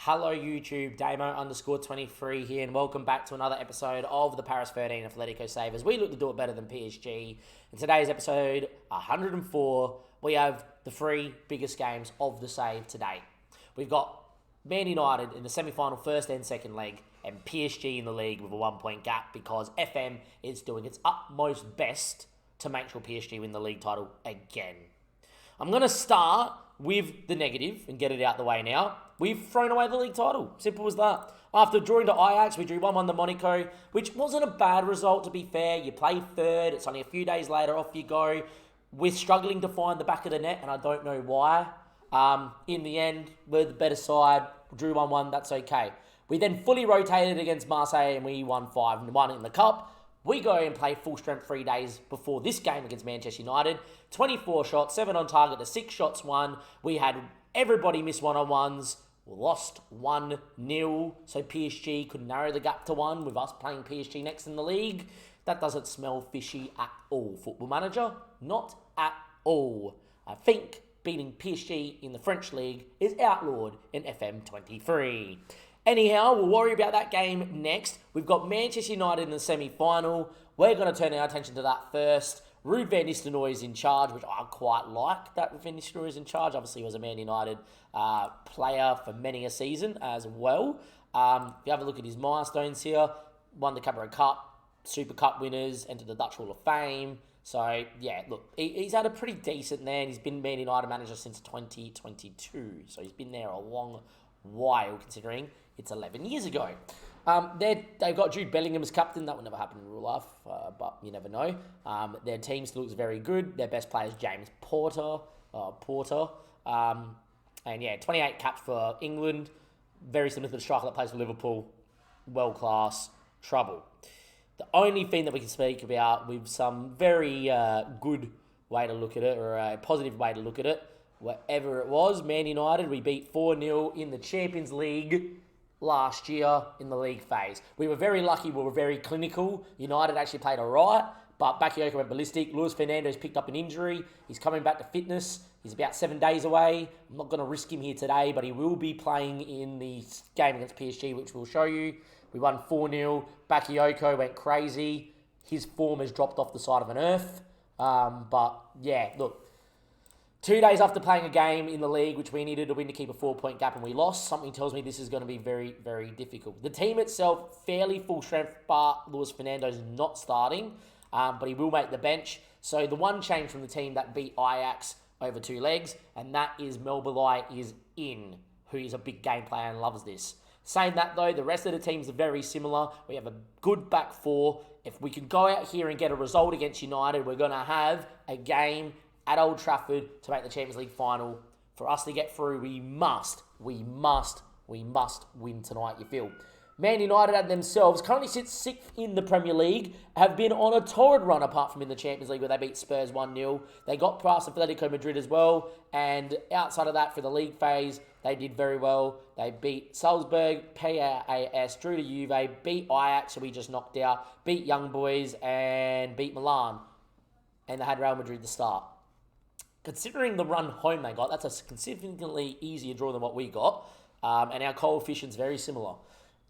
Hello YouTube, Damo_23 here, and welcome back to another episode of the Paris 13 Atletico Savers. We look to do it better than PSG. In today's episode 104, we have the three biggest games of the save today. We've got Man United in the semi-final first and second leg, and PSG in the league with a 1 point gap because FM is doing its utmost best to make sure PSG win the league title again. I'm going to start with the negative and get it out the way now. We've thrown away the league title. Simple as that. After drawing to Ajax, we drew 1-1 to Monaco, which wasn't a bad result, to be fair. You play third. It's only a few days later. Off you go. We're struggling to find the back of the net, and I don't know why. In the end, we're the better side. Drew 1-1. That's okay. We then fully rotated against Marseille, and we won 5-1 in the Cup. We go and play full strength 3 days before this game against Manchester United. 24 shots, 7 on target to 6 shots won. We had everybody miss one-on-ones. We lost 1-0, so PSG could narrow the gap to 1 with us playing PSG next in the league. That doesn't smell fishy at all, Football Manager. Not at all. I think beating PSG in the French league is outlawed in FM23. Anyhow, we'll worry about that game next. We've got Manchester United in the semi-final. We're going to turn our attention to that first. Ruud van Nistelrooy is in charge, which I quite like that Van Nistelrooy is in charge. Obviously, he was a Man United player for many a season as well. If you have a look at his milestones here, won the Cabaret Cup, Super Cup winners, entered the Dutch Hall of Fame. So, yeah, look, he's had a pretty decent there, and he's been Man United manager since 2022. So he's been there a long while, considering it's 11 years ago. They've got Jude Bellingham as captain. That would never happen in real life, but you never know. Their team still looks very good. Their best player is James Porter. And yeah, 28 caps for England. Very similar to the striker that plays for Liverpool. World-class trouble. The only thing that we can speak about with some very good way to look at it, or a positive way to look at it, whatever it was, Man United, we beat 4-0 in the Champions League last year in the league phase. We were very lucky, we were very clinical. United actually played alright, but Bakayoko went ballistic. Luis Fernando's picked up an injury. He's coming back to fitness. He's about 7 days away. I'm not going to risk him here today, but he will be playing in the game against PSG, which we'll show you. We won 4-0. Bakayoko went crazy. His form has dropped off the side of an earth. But yeah, look, 2 days after playing a game in the league, which we needed to win to keep a 4 point gap, and we lost, something tells me this is going to be very, very difficult. The team itself, fairly full strength, but Luis Fernando's not starting, but he will make the bench. So the one change from the team that beat Ajax over 2 legs, and that is Melbalai is in, who is a big game player and loves this. Saying that though, the rest of the teams are very similar. We have a good back four. If we can go out here and get a result against United, we're going to have a game at Old Trafford to make the Champions League final. For us to get through, we must win tonight, you feel. Man United at themselves currently sit 6th in the Premier League, have been on a torrid run apart from in the Champions League where they beat Spurs 1-0. They got past Atletico Madrid as well, and outside of that for the league phase, they did very well. They beat Salzburg, PAS, drew to Juve, beat Ajax, who we just knocked out, beat Young Boys, and beat Milan. And they had Real Madrid to start. Considering the run home they got, that's a significantly easier draw than what we got. And our coefficient's very similar.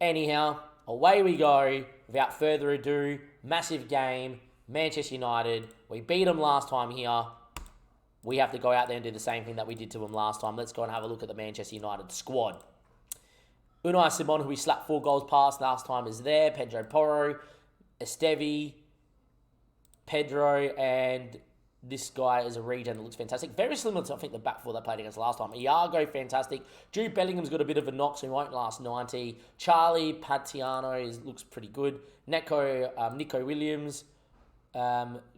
Anyhow, away we go. Without further ado, massive game. Manchester United. We beat them last time here. We have to go out there and do the same thing that we did to them last time. Let's go and have a look at the Manchester United squad. Unai Simon, who we slapped 4 goals past last time, is there. Pedro Porro, Estevi, Pedro, and this guy is a regen that looks fantastic. Very similar to, I think, the back four they played against last time. Iago, fantastic. Jude Bellingham's got a bit of a knock, so he won't last 90. Charlie Patiano looks pretty good. Nico Williams.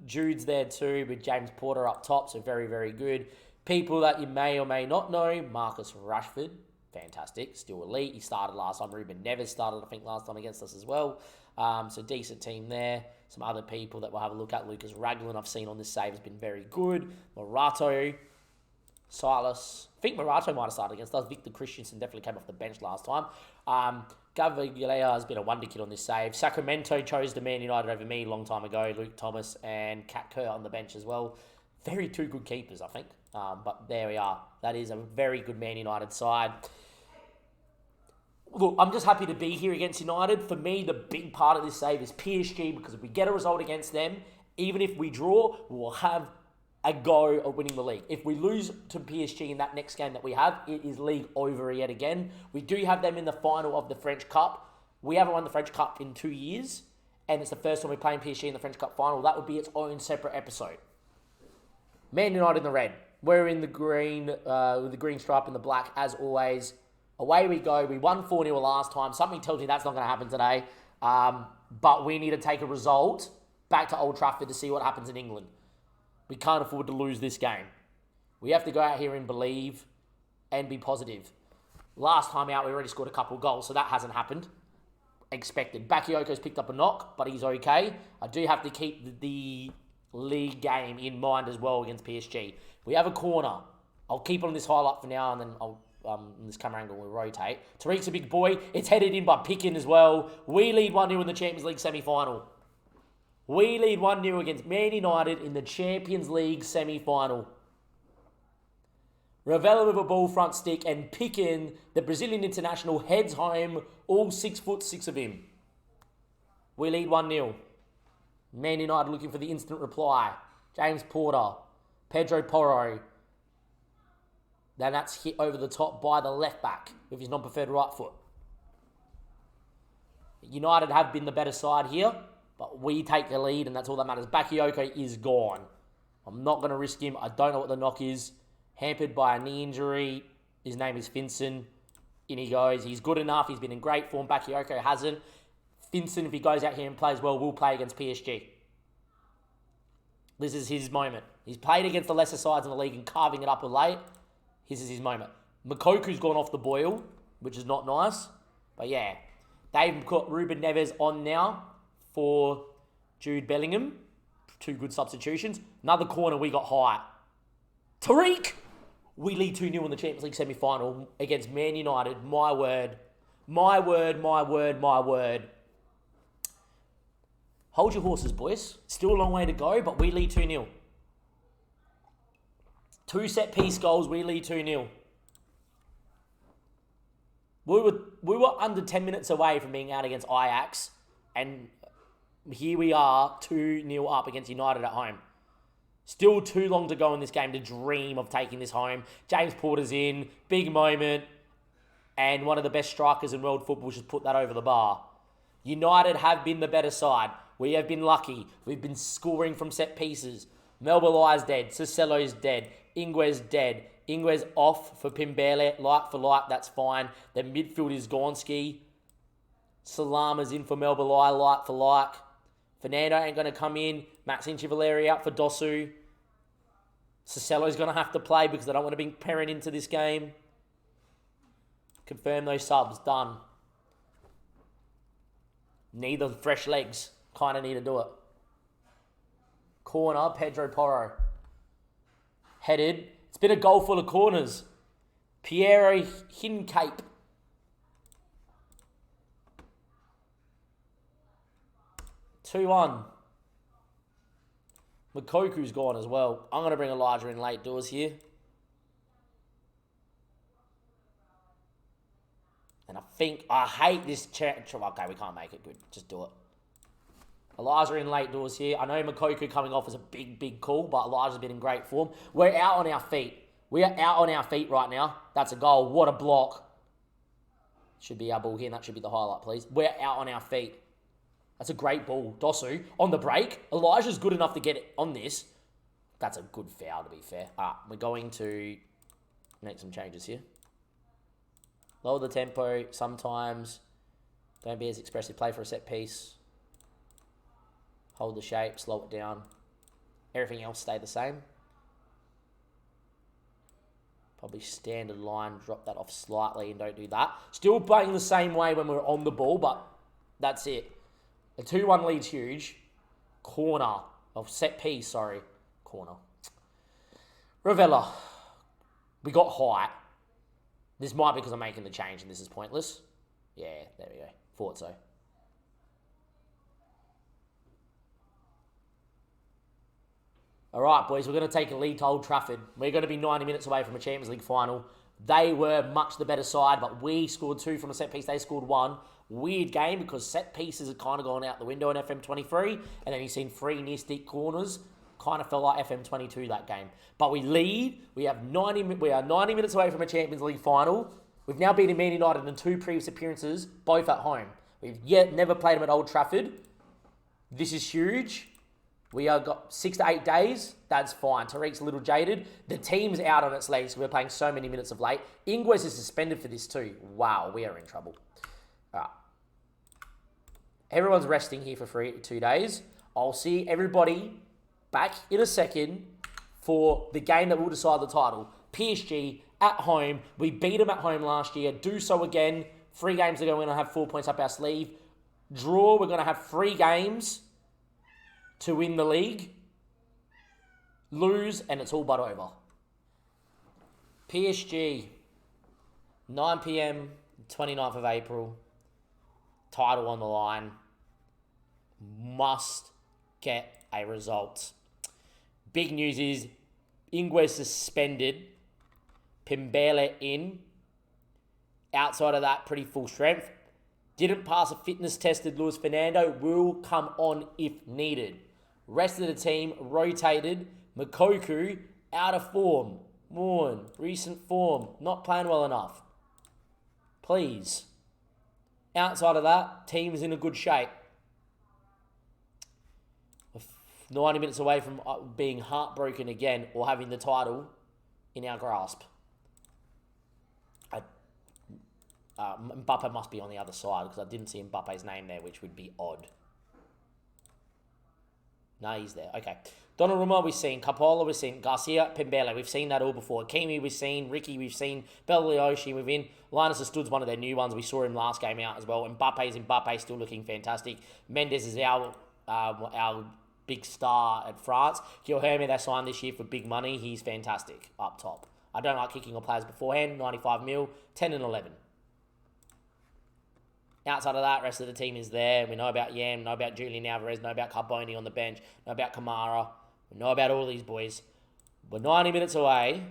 Jude's there too, with James Porter up top, so very, very good. People that you may or may not know. Marcus Rashford, fantastic. Still elite. He started last time. Ruben Neves started, I think, last time against us as well. So decent team there. Some other people that we'll have a look at. Lucas Raglan, I've seen on this save, has been very good. Morato, Silas. I think Morato might have started against us. Victor Christensen definitely came off the bench last time. Gavaglia has been a wonder kid on this save. Sacramento chose the Man United over me a long time ago. Luke Thomas and Kat Kerr on the bench as well. Very two good keepers, I think. But there we are. That is a very good Man United side. Look, I'm just happy to be here against United. For me, the big part of this save is PSG, because if we get a result against them, even if we draw, we'll have a go at winning the league. If we lose to PSG in that next game that we have, it is league over yet again. We do have them in the final of the French Cup. We haven't won the French Cup in 2 years, and it's the first time we're playing PSG in the French Cup final. That would be its own separate episode. Man United in the red. We're in the green, with the green stripe and the black, as always. Away we go. We won 4-0 last time. Something tells me that's not going to happen today. But we need to take a result back to Old Trafford to see what happens in England. We can't afford to lose this game. We have to go out here and believe and be positive. Last time out, we already scored a couple of goals, so that hasn't happened. Expected. Bakayoko's picked up a knock, but he's okay. I do have to keep the league game in mind as well against PSG. We have a corner. I'll keep on this highlight for now, and then this camera angle will rotate. Tariq's a big boy. It's headed in by Picken as well. We lead 1-0 in the Champions League semi-final. We lead 1-0 against Man United in the Champions League semi-final. Ravella with a ball front stick, and Picken, the Brazilian international, heads home, all 6'6" of him. We lead 1-0. Man United looking for the instant reply. James Porter, Pedro Porro. Then that's hit over the top by the left back with his non-preferred right foot. United have been the better side here, but we take the lead, and that's all that matters. Bakayoko is gone. I'm not going to risk him. I don't know what the knock is. Hampered by a knee injury. His name is Finson. In he goes. He's good enough. He's been in great form. Bakayoko hasn't. Finson, if he goes out here and plays well, will play against PSG. This is his moment. He's played against the lesser sides in the league and carving it up of late. This is his moment. Mokoku's gone off the boil, which is not nice. But yeah, they've got Ruben Neves on now for Jude Bellingham. 2 good substitutions. Another corner, we got high. Tariq! We lead 2-0 in the Champions League semi-final against Man United. My word. My word, my word, my word. Hold your horses, boys. Still a long way to go, but we lead 2-0. 2 set-piece goals, we lead 2-0. We were under 10 minutes away from being out against Ajax, and here we are, 2-0 up against United at home. Still too long to go in this game to dream of taking this home. James Porter's in, big moment, and one of the best strikers in world football just put that over the bar. United have been the better side. We have been lucky. We've been scoring from set pieces. Melbalai's dead. Cicelo's dead. Ingwe's dead. Ingwe's off for Pimbele. Like for like, that's fine. The midfield is Gonski. Salama's in for Melbalai. Like for like. Fernando ain't going to come in. Maxine Chivaleri out for Dosu. Cicelo's going to have to play because I don't want to bring Perrin into this game. Confirm those subs. Done. Need the fresh legs. Kind of need to do it. Corner, Pedro Porro. Headed. It's been a goal full of corners. Piero Hincape. Two-one. Mokoku's gone as well. I'm going to bring a larger in late doors here. And I hate this... Okay, we can't make it. Good. Just do it. Elijah in late doors here. I know Mokoku coming off is a big, big call, but Elijah's been in great form. We're out on our feet. We are out on our feet right now. That's a goal. What a block. Should be our ball here, and that should be the highlight, please. We're out on our feet. That's a great ball. Dosu on the break. Elijah's good enough to get it on this. That's a good foul, to be fair. We're going to make some changes here. Lower the tempo sometimes. Don't be as expressive. Play for a set piece. Hold the shape, slow it down. Everything else stay the same. Probably standard line, drop that off slightly and don't do that. Still playing the same way when we're on the ball, but that's it. A 2-1 lead's huge. Corner. Oh, set piece, sorry. Corner. Ravella. We got height. This might be because I'm making the change and this is pointless. Yeah, there we go. Thought so. All right, boys, we're going to take a lead to Old Trafford. We're going to be 90 minutes away from a Champions League final. They were much the better side, but we scored 2 from a set piece. They scored 1. Weird game because set pieces have kind of gone out the window in FM23, and then you've seen 3 near stick corners. Kind of felt like FM22 that game. But we lead. We are 90 minutes away from a Champions League final. We've now beaten Man United in 2 previous appearances, both at home. We've yet never played them at Old Trafford. This is huge. We have got 6 to 8 days. That's fine. Tariq's a little jaded. The team's out on its legs. We're playing so many minutes of late. Ingles is suspended for this too. Wow, we are in trouble. All right. Everyone's resting here for 2 days. I'll see everybody back in a second for the game that will decide the title. PSG at home. We beat them at home last year. Do so again. 3 games ago, we're going to have 4 points up our sleeve. Draw, we're going to have 3 games to win the league. Lose, and it's all but over. PSG, 9 p.m, 29th of April. Title on the line. Must get a result. Big news is Ingles suspended. Pimbele in. Outside of that, pretty full strength. Didn't pass a fitness tested Luis Fernando. Will come on if needed. Rest of the team rotated. Mokoku out of form. Morn, recent form. Not playing well enough. Please. Outside of that, team is in a good shape. 90 minutes away from being heartbroken again or having the title in our grasp. Mbappe must be on the other side because I didn't see Mbappe's name there, which would be odd. No, he's there. Okay. Donnarumma we've seen. Capola we've seen. Garcia, Pembele. We've seen that all before. Kimi we've seen. Ricky we've seen. Bellioshi we've in. Linus Astud's one of their new ones. We saw him last game out as well. Mbappe still looking fantastic. Mendes is our big star at France. Guilherme they signed this year for big money. He's fantastic up top. I don't like kicking on players beforehand. 95 mil. 10 and 11. Outside of that, rest of the team is there. We know about Yam, know about Julian Alvarez, know about Carboni on the bench, know about Kamara. We know about all these boys. We're 90 minutes away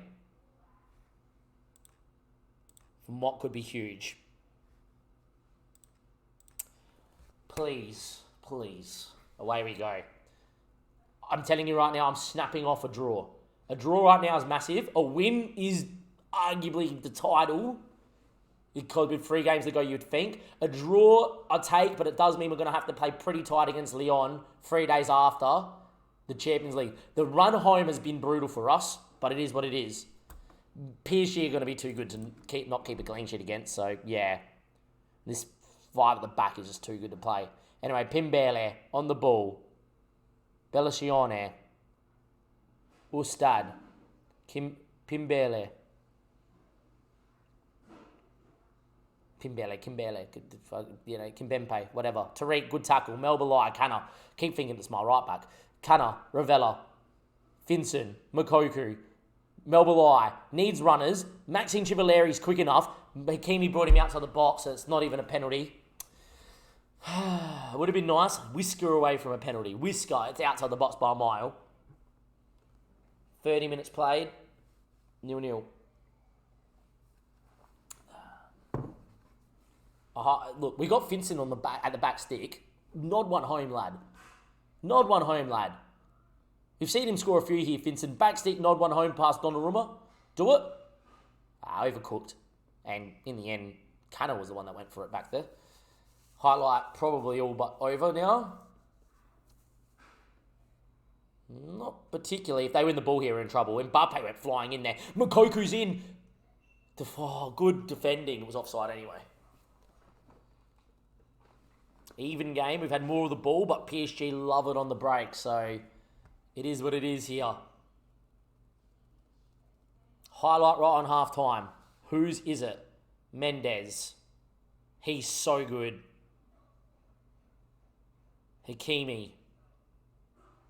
from what could be huge. Please, please. Away we go. I'm telling you right now, I'm snapping off a draw. A draw right now is massive. A win is arguably the title. Because with 3 games to go, you'd think. A draw, I take, but it does mean we're going to have to play pretty tight against Lyon 3 days after the Champions League. The run home has been brutal for us, but it is what it is. PSG are going to be too good to not keep a clean sheet against, so yeah. This 5 at the back is just too good to play. Anyway, Pimbele on the ball. Bellacione. Ustad. Pimbele. Kimbele, Kimbempe, whatever. Tariq, good tackle. Melbalai, Canna. Keep thinking it's my right back. Canna, Ravella, Finson, Mokoku, Melbalai. Needs runners. Maxine Chivaleri's quick enough. Hakimi brought him outside the box, so it's not even a penalty. It would have been nice. Whisker away from a penalty. Whisker, it's outside the box by a mile. 30 minutes played. 0-0. Look, we got Finson on the back at the back stick. Nod one home, lad. Nod one home, lad. We've seen him score a few here, Finson. Back stick, nod one home past Donnarumma. Do it. Overcooked. And in the end, Canna was the one that went for it back there. Highlight probably all but over now. Not particularly. If they win the ball here, we're in trouble. Mbappe went flying in there. Mokoku's in. Good defending. It was offside anyway. Even game. We've had more of the ball, but PSG love it on the break. So, it is what it is here. Highlight right on half-time. Whose is it? Mendes. He's so good. Hakimi.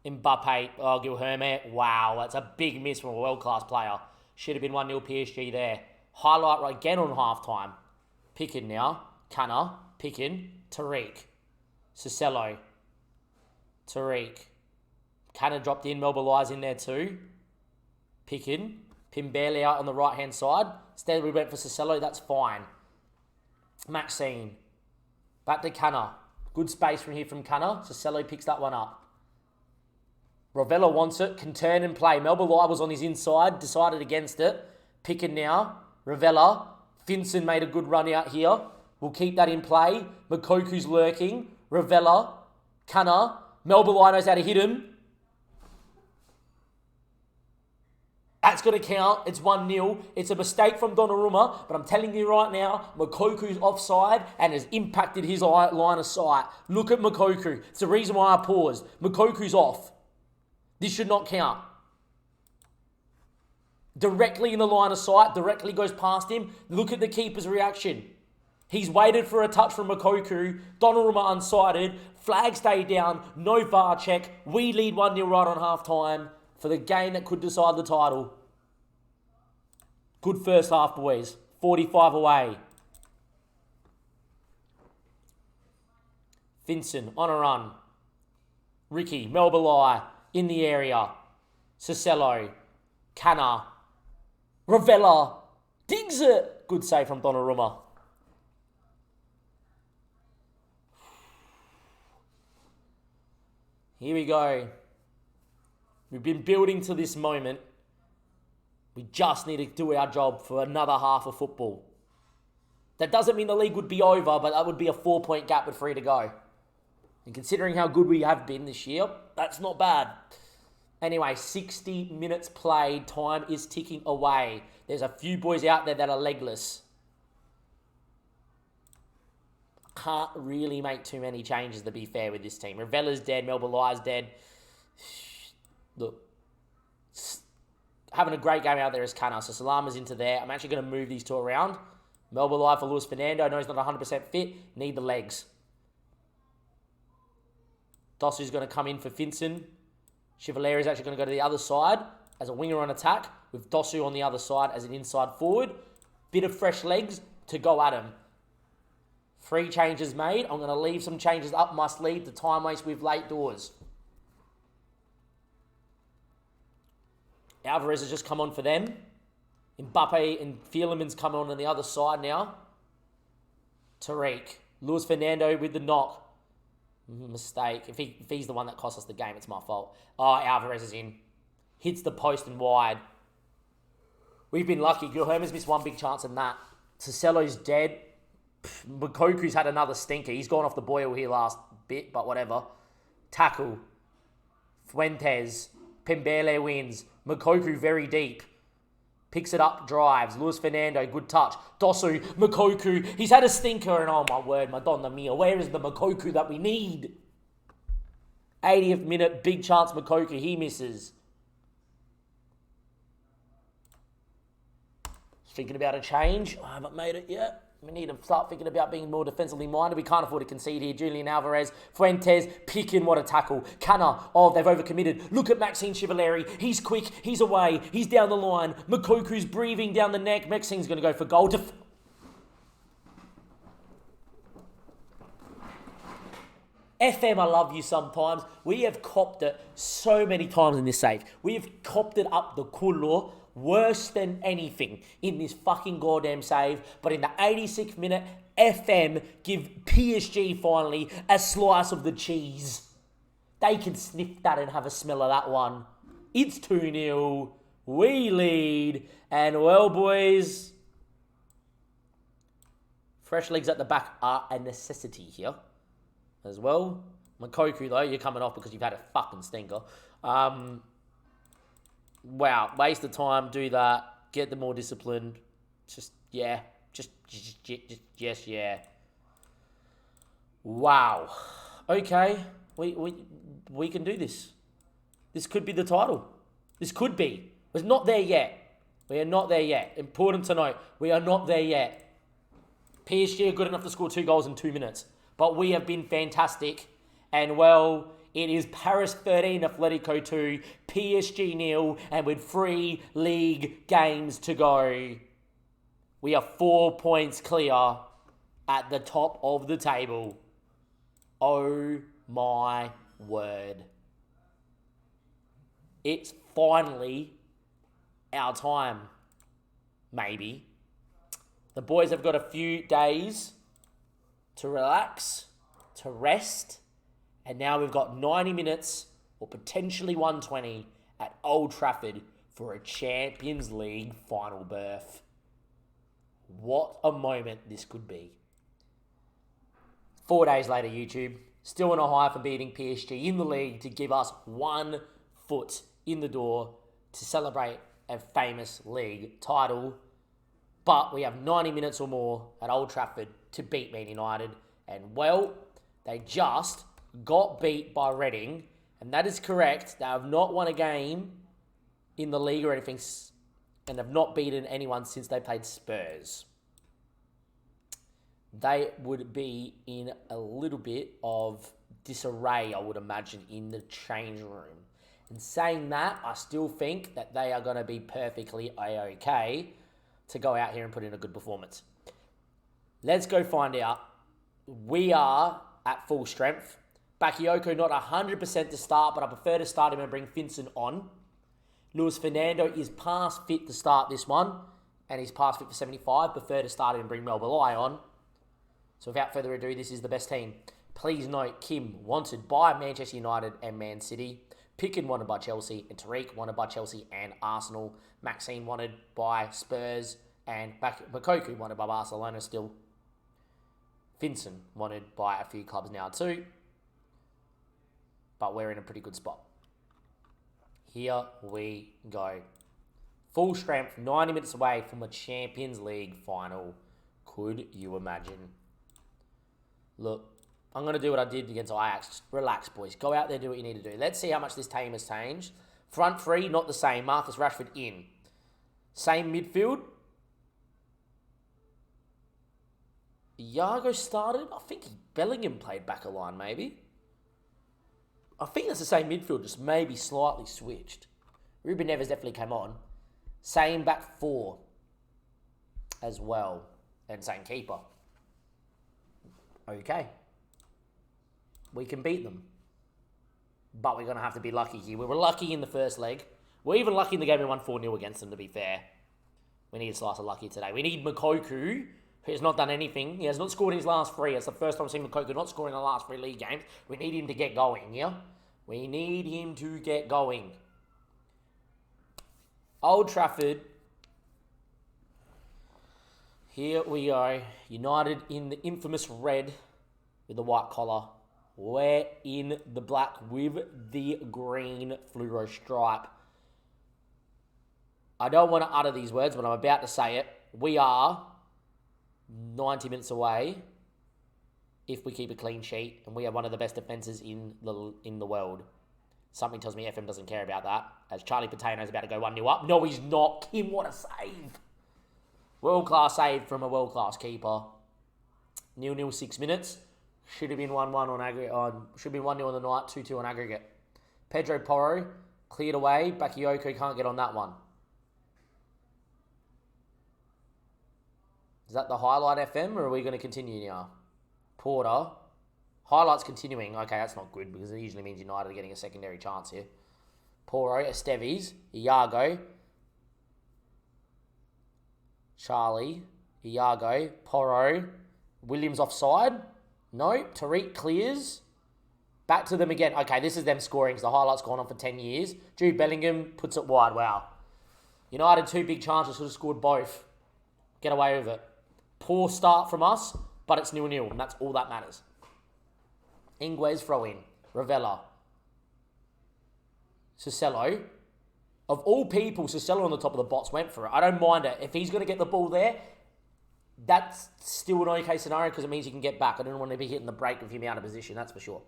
Mbappe. Oh, Guilherme. Wow, that's a big miss from a world-class player. Should have been 1-0 PSG there. Highlight right again on half-time. Picking now. Canna. Picking. Tariq. Cicello. Tariq. Canna dropped in. Melbalai's in there too. Picking. Pimbele out on the right-hand side. Instead, we went for Cicello. That's fine. Maxine. Back to Canna. Good space from here from Canna. Cicello picks that one up. Rovella wants it. Can turn and play. Melba Lai was on his inside. Decided against it. Picking now. Rovella. Finson made a good run out here. We'll keep that in play. Makoku's lurking. Rovella. Canna. Melba Lai knows how to hit him. That's going to count. It's 1-0. It's a mistake from Donnarumma, but I'm telling you right now, Makoku's offside and has impacted his line of sight. Look at Makoku. It's the reason why I paused. Makoku's off. This should not count. Directly in the line of sight, directly goes past him. Look at the keeper's reaction. He's waited for a touch from Makoku. Donnarumma unsighted. Flag stayed down. No VAR check. We lead 1-0 right on half-time for the game that could decide the title. Good first half, boys. 45 away. Finson on a run. Ricky, Melba Lai in the area. Cicello. Canna. Rovella. Digs it. Good save from Donnarumma. Here we go. We've been building to this moment. We just need to do our job for another half of football. That doesn't mean the league would be over, but that would be a 4-point gap with 3 to go. And considering how good we have been this year, that's not bad. Anyway, 60 minutes played. Time is ticking away. There's a few boys out there that are legless. Can't really make too many changes, to be fair, with this team. Ravella's dead. Melba Lai's dead. Look, having a great game out there is Canna. So Salama's into there. I'm actually going to move these two around. Melba Lai for Luis Fernando. I know he's not 100% fit. Need the legs. Dossu's going to come in for Finson. Chevalier is actually going to go to the other side as a winger on attack, with Dossu on the other side as an inside forward. Bit of fresh legs to go at him. 3 changes made. I'm going to leave some changes up my sleeve to time waste with late doors. Alvarez has just come on for them. Mbappe and Fierleman's come on the other side now. Tariq. Luis Fernando with the knock. Mistake. If he's the one that cost us the game, it's my fault. Oh, Alvarez is in. Hits the post and wide. We've been lucky. Guilherme's missed one big chance in that. Cicello's dead. Makoku's had another stinker. He's gone off the boil here last bit, but whatever. Tackle. Fuentes. Pembele wins. Makoku very deep. Picks it up, drives. Luis Fernando, good touch. Dossu, Makoku. He's had a stinker, and oh my word, Madonna mia. Where is the Makoku that we need? 80th minute, big chance Makoku. He misses. Thinking about a change. I haven't made it yet. We need to start thinking about being more defensively minded. We can't afford to concede here. Julian Alvarez, Fuentes, picking, what a tackle. Canna, oh, they've overcommitted. Look at Maxine Chevalier. He's quick. He's away. He's down the line. Makoku's breathing down the neck. Maxine's going to go for goal. FM, I love you sometimes. We have copped it so many times in this save. We have copped it up the culo. Worse than anything in this fucking goddamn save. But in the 86th minute, FM give PSG finally a slice of the cheese. They can sniff that and have a smell of that one. It's 2-0. We lead. And well, boys, fresh legs at the back are a necessity here as well. Makoku, though, you're coming off because you've had a fucking stinker. Wow, waste of time, do that, get them more disciplined. Just, yeah. Wow. Okay, we can do this. This could be the title. This could be. We're not there yet. We are not there yet. Important to note, we are not there yet. PSG are good enough to score 2 goals in 2 minutes. But we have been fantastic. And, well, it is Paris 13, Atletico 2, PSG 0, and with 3 league games to go, we are 4 points clear at the top of the table. Oh my word. It's finally our time. Maybe. The boys have got a few days to relax, to rest, and now we've got 90 minutes or potentially 120 at Old Trafford for a Champions League final berth. What a moment this could be. 4 days later, YouTube, still on a high for beating PSG in the league to give us 1 foot in the door to celebrate a famous league title. But we have 90 minutes or more at Old Trafford to beat Man United. And, well, they just got beat by Reading. And that is correct. They have not won a game in the league or anything and have not beaten anyone since they played Spurs. They would be in a little bit of disarray, I would imagine, in the change room. And saying that, I still think that they are going to be perfectly okay to go out here and put in a good performance. Let's go find out. We are at full strength. Bakayoko not 100% to start, but I prefer to start him and bring Finson on. Luis Fernando is past fit to start this one, and he's past fit for 75. Prefer to start him and bring Melbalai on. So without further ado, this is the best team. Please note, Kim wanted by Manchester United and Man City. Pickett wanted by Chelsea, and Tariq wanted by Chelsea and Arsenal. Maxine wanted by Spurs, and Bakoku wanted by Barcelona still. Finson wanted by a few clubs now too. But we're in a pretty good spot. Here we go. Full strength, 90 minutes away from a Champions League final. Could you imagine? Look, I'm going to do what I did against Ajax. Just relax, boys. Go out there, do what you need to do. Let's see how much this team has changed. Front three, not the same. Marcus Rashford in. Same midfield. Iago started. I think Bellingham played back a line, maybe. I think that's the same midfield, just maybe slightly switched. Ruben Neves definitely came on. Same back four as well. And same keeper. Okay. We can beat them. But we're going to have to be lucky here. We were lucky in the first leg. We're even lucky in the game we won 4-0 against them, to be fair. We need a slice of lucky today. We need Mokoku, who has not done anything. He has not scored in his last 3. It's the first time I've seen Mokoku not scoring in the last 3 league games. We need him to get going, yeah? We need him to get going. Old Trafford. Here we go. United in the infamous red with the white collar. We're in the black with the green fluoro stripe. I don't want to utter these words, but I'm about to say it. We are 90 minutes away if we keep a clean sheet, and we have one of the best defences in the world. Something tells me FM doesn't care about that, as Charlie Patino's about to go 1-0 up. No, he's not. Kim, what a save. World-class save from a world-class keeper. 0-0, 6 minutes. Should have been 1-1 on aggregate. Should have been 1-0 on the night, 2-2 on aggregate. Pedro Porro cleared away. Bakayoko can't get on that one. Is that the highlight FM, or are we going to continue now? Porter. Highlights continuing. Okay, that's not good because it usually means United are getting a secondary chance here. Porro, Esteves, Iago, Charlie, Iago, Porro, Williams offside. No, Tariq clears. Back to them again. Okay, this is them scoring because the highlight's gone on for 10 years. Jude Bellingham puts it wide. Wow. United 2 big chances, should have scored both. Get away with it. Poor start from us, but it's 0-0, and that's all that matters. Ingwes throw in. Ravella. Cisello. Of all people, Cisello on the top of the box went for it. I don't mind it. If he's going to get the ball there, that's still an okay scenario because it means he can get back. I don't want to be hitting the break with him out of position, that's for sure.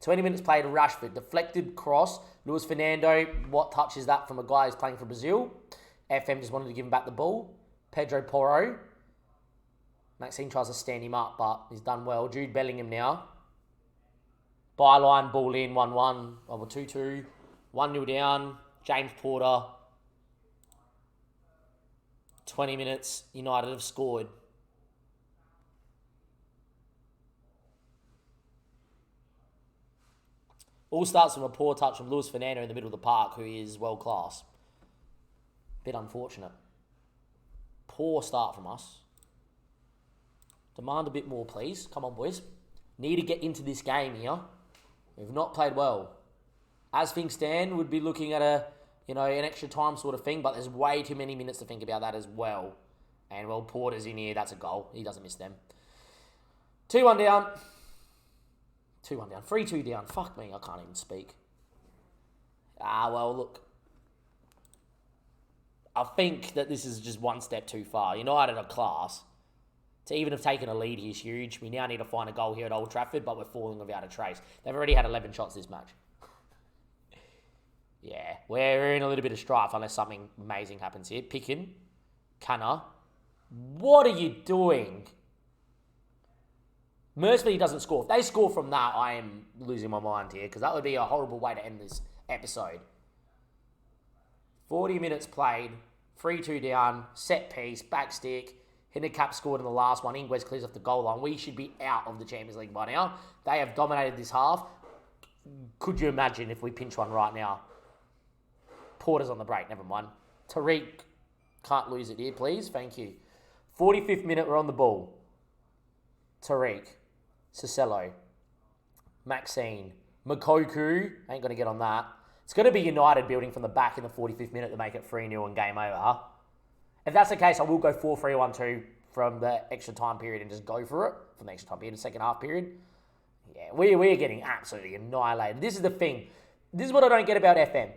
20 minutes played, Rashford. Deflected cross. Luis Fernando. What touch is that from a guy who's playing for Brazil? FM just wanted to give him back the ball. Pedro Porro. Maxine tries to stand him up, but he's done well. Jude Bellingham now. Byline, ball in, 1-1. Over 2-2. 1-0 down. James Porter. 20 minutes. United have scored. All starts from a poor touch from Luis Fernando in the middle of the park, who is world class. Bit unfortunate. Poor start from us. Demand a bit more, please. Come on, boys. Need to get into this game here. We've not played well. As things stand, we'd be looking at an extra time sort of thing, but there's way too many minutes to think about that as well. And, well, Porter's in here. That's a goal. He doesn't miss them. 2-1 down. 2-1 down. 3-2 down. Fuck me. I can't even speak. Well, look. I think that this is just one step too far. United are class. To even have taken a lead here is huge. We now need to find a goal here at Old Trafford, but we're falling without a trace. They've already had 11 shots this match. Yeah, we're in a little bit of strife unless something amazing happens here. Pickin, Canna. What are you doing? Mercifully, he doesn't score. If they score from that, I am losing my mind here because that would be a horrible way to end this episode. 40 minutes played, 3-2 down, set piece, back stick. Hintercap scored in the last one. Ingles clears off the goal line. We should be out of the Champions League by now. They have dominated this half. Could you imagine if we pinch one right now? Porter's on the break. Never mind. Tariq, can't lose it here, please. Thank you. 45th minute, we're on the ball. Tariq, Cicello, Maxine, Makoku. Ain't going to get on that. It's going to be United building from the back in the 45th minute to make it 3-0 and game over. If that's the case, I will go 4-3-1-2 from the extra time period and just go for it from the extra time period, the second half period. Yeah, we're getting absolutely annihilated. This is the thing. This is what I don't get about FM.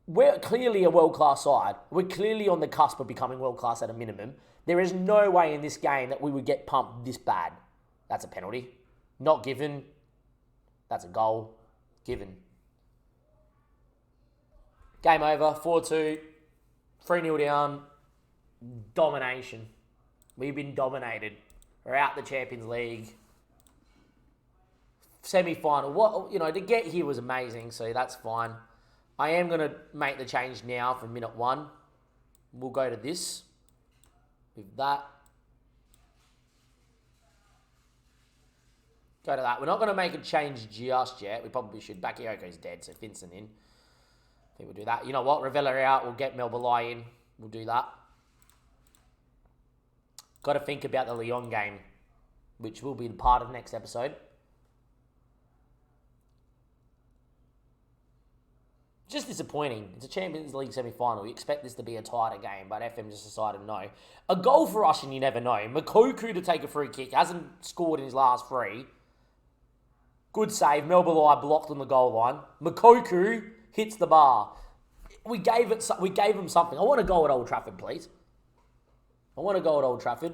We're clearly a world-class side. We're clearly on the cusp of becoming world-class at a minimum. There is no way in this game that we would get pumped this bad. That's a penalty. Not given. That's a goal. Given. Game over. 4-2. 3-0 down. Domination. We've been dominated. We're out the Champions League. Semi-final. To get here was amazing, so that's fine. I am going to make the change now from minute 1. We'll go to this. With that. Go to that. We're not going to make a change just yet. We probably should. Bakayoko's dead, so Vincent in. I think we'll do that. You know what? Ravella out. We'll get Melbalai in. We'll do that. Got to think about the Lyon game, which will be part of next episode. Just disappointing. It's a Champions League semi-final. You expect this to be a tighter game, but FM just decided no. A goal for us, and you never know. Makoku to take a free kick. Hasn't scored in his last 3. Good save. Melbalai blocked on the goal line. Makoku hits the bar. We gave him something. I want to go at Old Trafford, please. I want to go at Old Trafford.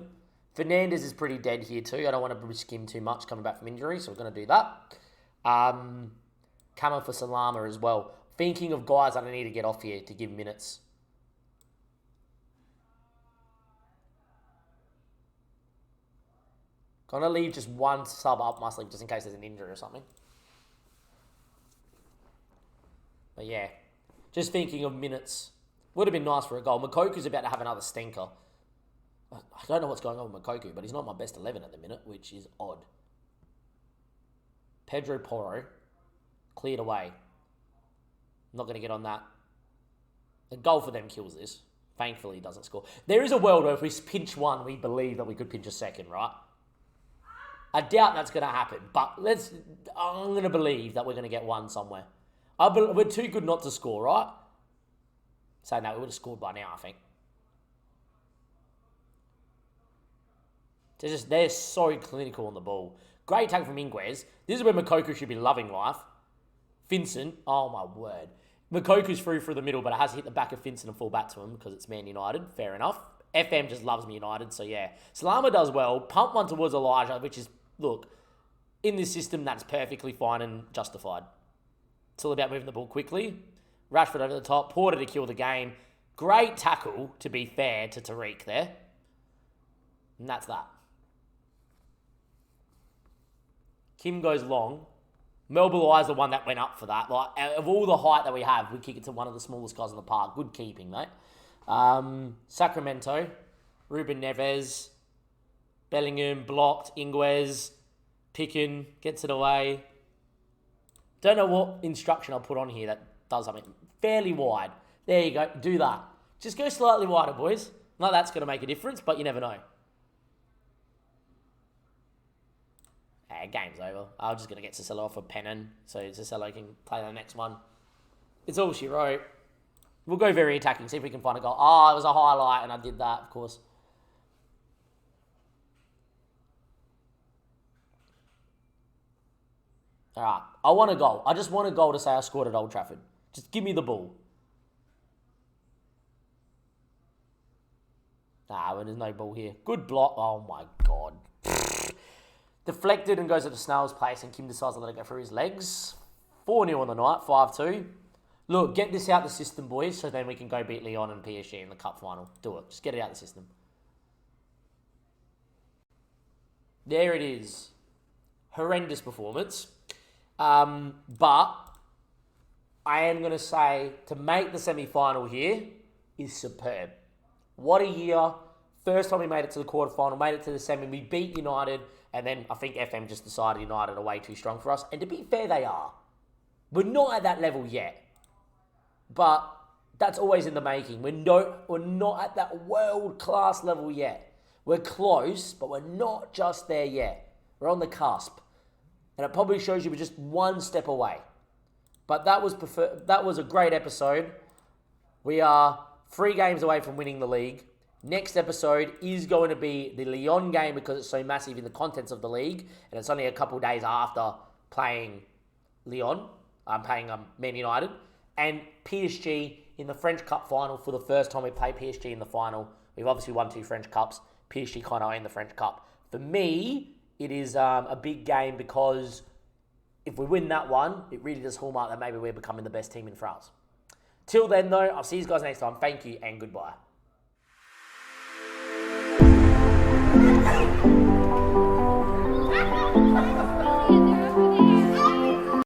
Fernandez is pretty dead here too. I don't want to risk him too much coming back from injury, so we're going to do that. Camo for Salama as well. Thinking of guys that I need to get off here to give minutes. Going to leave just one sub up my sleeve just in case there's an injury or something. But yeah, just thinking of minutes. Would have been nice for a goal. Makoku's about to have another stinker. I don't know what's going on with Makoku, but he's not my best 11 at the minute, which is odd. Pedro Porro. Cleared away. Not going to get on that. A goal for them kills this. Thankfully, he doesn't score. There is a world where if we pinch one, we believe that we could pinch a second, right? I doubt that's going to happen, but I'm going to believe that we're going to get one somewhere. We're too good not to score, right? Saying that, we would have scored by now, I think. They're so clinical on the ball. Great tackle from Ingles. This is where Makoku should be loving life. Vincent, oh my word. Makoku's through the middle, but it has hit the back of Vincent and fall back to him because it's Man United. Fair enough. FM just loves Me United, so yeah. Salama does well. Pump one towards Elijah, which is, look, in this system, that's perfectly fine and justified. It's all about moving the ball quickly. Rashford over the top. Porter to kill the game. Great tackle, to be fair, to Tariq there. And that's that. Kim goes long. Melbalai is the one that went up for that. Like, of all the height that we have, we kick it to one of the smallest guys in the park. Good keeping, mate. Sacramento. Ruben Neves. Bellingham blocked. Ingles. Pickin gets it away. Don't know what instruction I'll put on here that does something fairly wide. There you go. Do that. Just go slightly wider, boys. Not that's going to make a difference, but you never know. Game's over. I'm just going to get Cicelo off a pennon so Cicelo can play the next one. It's all she wrote. We'll go very attacking, see if we can find a goal. Oh, it was a highlight, and I did that, of course. All right. I want a goal. I just want a goal to say I scored at Old Trafford. Just give me the ball. Nah, well, there's no ball here. Good block. Oh, my God. Deflected and goes at the snail's pace, and Kim decides to let it go through his legs. 4-0 on the night, 5-2. Look, get this out the system, boys, so then we can go beat Lyon and PSG in the cup final. Do it. Just get it out the system. There it is. Horrendous performance. But I am going to say to make the semi-final here is superb. What a year. First time we made it to the quarterfinal, made it to the semi. We beat United, and then I think FM just decided United are way too strong for us. And to be fair, they are. We're not at that level yet. But that's always in the making. We're not at that world-class level yet. We're close, but we're not just there yet. We're on the cusp. And it probably shows you we're just one step away. But that was a great episode. We are 3 games away from winning the league. Next episode is going to be the Lyon game because it's so massive in the contents of the league. And it's only a couple of days after playing Lyon. I'm playing Man United. And PSG in the French Cup final for the first time we play PSG in the final. We've obviously won 2 French Cups. PSG kind of own the French Cup. For me, it is a big game because if we win that one, it really does hallmark that maybe we're becoming the best team in France. Till then, though, I'll see you guys next time. Thank you and goodbye.